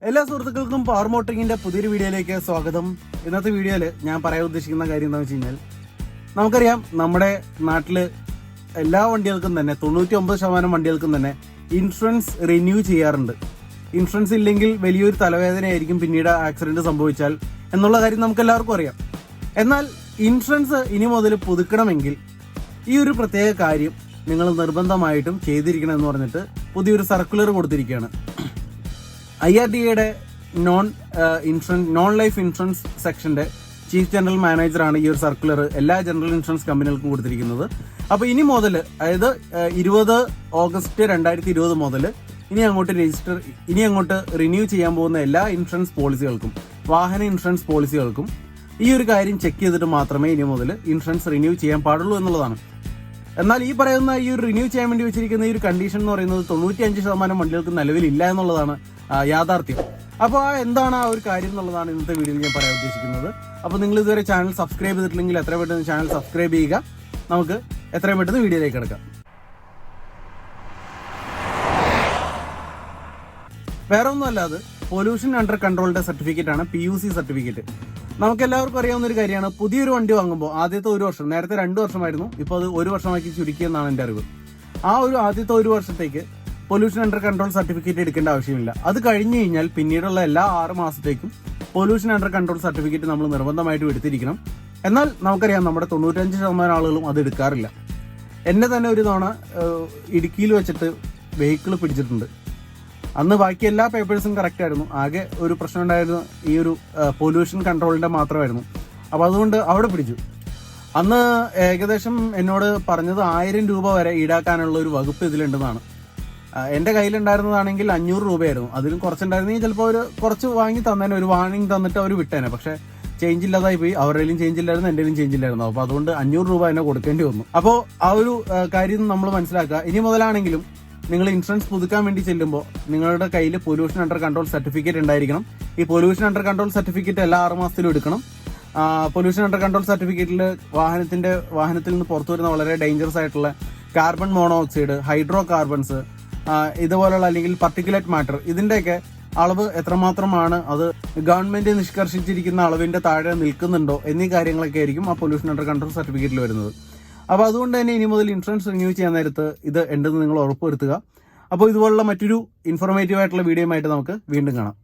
എല്ലാ സുഹൃത്തുക്കൾക്കും പവർ മോട്ടറിങ്ങിന്റെ പുതിയൊരു വീഡിയോയിലേക്ക് സ്വാഗതം. ഇന്നത്തെ വീഡിയോയിൽ ഞാൻ പറയാൻ ഉദ്ദേശിക്കുന്ന കാര്യം എന്താണെന്ന് വെച്ച് കഴിഞ്ഞാൽ, നമുക്കറിയാം നമ്മുടെ നാട്ടിൽ എല്ലാ വണ്ടികൾക്കും തന്നെ 99% വണ്ടികൾക്കും തന്നെ ഇൻഷുറൻസ് റിന്യൂ ചെയ്യാറുണ്ട്. ഇൻഷുറൻസ് ഇല്ലെങ്കിൽ വലിയൊരു തലവേദനയായിരിക്കും പിന്നീട് ആക്സിഡന്റ് സംഭവിച്ചാൽ എന്നുള്ള കാര്യം നമുക്ക് എല്ലാവർക്കും അറിയാം. എന്നാൽ ഇൻഷുറൻസ് ഇനി മുതൽ പുതുക്കണമെങ്കിൽ ഈ ഒരു പ്രത്യേക കാര്യം നിങ്ങൾ നിർബന്ധമായിട്ടും ചെയ്തിരിക്കണം എന്ന് പറഞ്ഞിട്ട് പുതിയൊരു സർക്കുലർ കൊടുത്തിരിക്കുകയാണ്. IRDAIയുടെ നോൺ ലൈഫ് ഇൻഷുറൻസ് സെക്ഷന്റെ ചീഫ് ജനറൽ മാനേജറാണ് ഈ ഒരു സർക്കുലർ എല്ലാ ജനറൽ ഇൻഷുറൻസ് കമ്പനികൾക്കും കൊടുത്തിരിക്കുന്നത്. അപ്പോൾ ഇനി മുതൽ, അതായത് 20 ഓഗസ്റ്റ് 2020 മുതൽ ഇനി അങ്ങോട്ട് റിന്യൂ ചെയ്യാൻ പോകുന്ന എല്ലാ ഇൻഷുറൻസ് പോളിസികൾക്കും, വാഹന ഇൻഷുറൻസ് പോളിസികൾക്കും ഈ ഒരു കാര്യം ചെക്ക് ചെയ്തിട്ട് മാത്രമേ ഇനി മുതൽ ഇൻഷുറൻസ് റിന്യൂ ചെയ്യാൻ പാടുള്ളൂ എന്നുള്ളതാണ്. എന്നാൽ ഈ പറയുന്ന ഈ ഒരു റിന്യൂ ചെയ്യാൻ വേണ്ടി വെച്ചിരിക്കുന്ന ഈ ഒരു കണ്ടീഷൻ എന്ന് പറയുന്നത് 95% വണ്ടികൾക്ക് നിലവിലില്ല എന്നുള്ളതാണ് യാഥാർത്ഥ്യം. അപ്പോൾ എന്താണ് ആ ഒരു കാര്യം എന്നുള്ളതാണ് ഇന്നത്തെ വീഡിയോയിൽ ഞാൻ പറയാൻ ഉദ്ദേശിക്കുന്നത്. അപ്പോൾ നിങ്ങൾ ഇതുവരെ ചാനൽ സബ്സ്ക്രൈബ് ചെയ്തിട്ടില്ലെങ്കിൽ എത്രയും പെട്ടെന്ന് ചാനൽ സബ്സ്ക്രൈബ് ചെയ്യുക. നമുക്ക് എത്രയും പെട്ടെന്ന് വീഡിയോയിലേക്ക് കിടക്കാം. വേറെ ഒന്നുമല്ല, അത് പൊല്യൂഷൻ അണ്ടർ കൺട്രോളിന്റെ സർട്ടിഫിക്കറ്റ് ആണ്, PUC സർട്ടിഫിക്കറ്റ്. നമുക്ക് എല്ലാവർക്കും അറിയാവുന്ന ഒരു കാര്യമാണ്, പുതിയൊരു വണ്ടി വാങ്ങുമ്പോൾ ആദ്യത്തെ 1 വർഷം, നേരത്തെ 2 വർഷമായിരുന്നു, ഇപ്പോൾ അത് 1 വർഷമാക്കി ചുരുക്കിയെന്നാണ് എൻ്റെ അറിവ്. ആ ഒരു ആദ്യത്തെ 1 വർഷത്തേക്ക് പൊല്യൂഷൻ അണ്ടർ കൺട്രോൾ സർട്ടിഫിക്കറ്റ് എടുക്കേണ്ട ആവശ്യമില്ല. അത് കഴിഞ്ഞു കഴിഞ്ഞാൽ പിന്നീടുള്ള എല്ലാ 6 മാസത്തേക്കും പൊല്യൂഷൻ അണ്ടർ കൺട്രോൾ സർട്ടിഫിക്കറ്റ് നമ്മൾ നിർബന്ധമായിട്ടും എടുത്തിരിക്കണം. എന്നാൽ നമുക്കറിയാം, നമ്മുടെ 95% ആളുകളും അത് എടുക്കാറില്ല. എന്നെ തന്നെ ഒരു തവണ ഇടുക്കിയിൽ വെച്ചിട്ട് വെഹിക്കിൾ പിടിച്ചിട്ടുണ്ട്. അന്ന് ബാക്കി എല്ലാ പേപ്പേഴ്സും കറക്റ്റ് ആയിരുന്നു, ആകെ ഒരു പ്രശ്നം ഉണ്ടായിരുന്നു, ഈ ഒരു പൊല്യൂഷൻ കൺട്രോളിന്റെ മാത്രമായിരുന്നു. അപ്പോൾ അതുകൊണ്ട് അവിടെ പിടിച്ചു. അന്ന് ഏകദേശം എന്നോട് പറഞ്ഞത് 1000 രൂപ വരെ ഈടാക്കാനുള്ള ഒരു വകുപ്പ് ഇതിലുണ്ടെന്നാണ്. എൻ്റെ കയ്യിലുണ്ടായിരുന്നതാണെങ്കിൽ 500 രൂപയായിരുന്നു. അതിലും കുറച്ചുണ്ടായിരുന്നെങ്കിൽ ചിലപ്പോൾ അവർ കുറച്ച് വാങ്ങി തന്നേനെ, ഒരു വാർണിംഗ് തന്നിട്ട് അവർ വിട്ടേനെ. പക്ഷേ ചേഞ്ച് ഇല്ലാതായി പോയി. അവരുടെയും ചേഞ്ച് ഇല്ലായിരുന്നു, എൻ്റെയും ചേഞ്ച് ഇല്ലായിരുന്നു. അപ്പോൾ അതുകൊണ്ട് 500 രൂപ എന്നെ കൊടുക്കേണ്ടി വന്നു. അപ്പോൾ ആ ഒരു കാര്യം നമ്മൾ മനസ്സിലാക്കുക. ഇനി മുതലാണെങ്കിലും നിങ്ങൾ ഇൻഷുറൻസ് പുതുക്കാൻ വേണ്ടി ചെല്ലുമ്പോൾ നിങ്ങളുടെ കയ്യിൽ പൊല്യൂഷൻ അണ്ടർ കൺട്രോൾ സർട്ടിഫിക്കറ്റ് ഉണ്ടായിരിക്കണം. ഈ പൊല്യൂഷൻ അണ്ടർ കൺട്രോൾ സർട്ടിഫിക്കറ്റ് എല്ലാ 6 മാസത്തിലും എടുക്കണം. പൊല്യൂഷൻ അണ്ടർ കൺട്രോൾ സർട്ടിഫിക്കറ്റിൽ വാഹനത്തിൽ നിന്ന് പുറത്തു വരുന്ന വളരെ ഡേഞ്ചറസ് ആയിട്ടുള്ള കാർബൺ മോണോക്സൈഡ്, ഹൈഡ്രോ കാർബൺസ്, ഇതുപോലുള്ള അല്ലെങ്കിൽ പർട്ടിക്കുലേറ്റ് മാറ്റർ, ഇതിന്റെയൊക്കെ അളവ് എത്രമാത്രമാണ്, അത് ഗവൺമെന്റ് നിഷ്കർഷിച്ചിരിക്കുന്ന അളവിന്റെ താഴെ നിൽക്കുന്നുണ്ടോ എന്നീ കാര്യങ്ങളൊക്കെ ആയിരിക്കും ആ പൊല്യൂഷൻ അണ്ടർ കൺട്രോൾ സർട്ടിഫിക്കറ്റിൽ വരുന്നത്. അപ്പോൾ അതുകൊണ്ട് തന്നെ ഇനി മുതൽ ഇൻഷുറൻസ് റിന്യൂ ചെയ്യാൻ നേരത്ത് ഇത് ഉണ്ടെന്ന് നിങ്ങൾ ഉറപ്പുവരുത്തുക. അപ്പോൾ ഇതുപോലുള്ള മറ്റൊരു ഇൻഫോർമേറ്റീവ് ആയിട്ടുള്ള വീഡിയോയുമായിട്ട് നമുക്ക് വീണ്ടും കാണാം.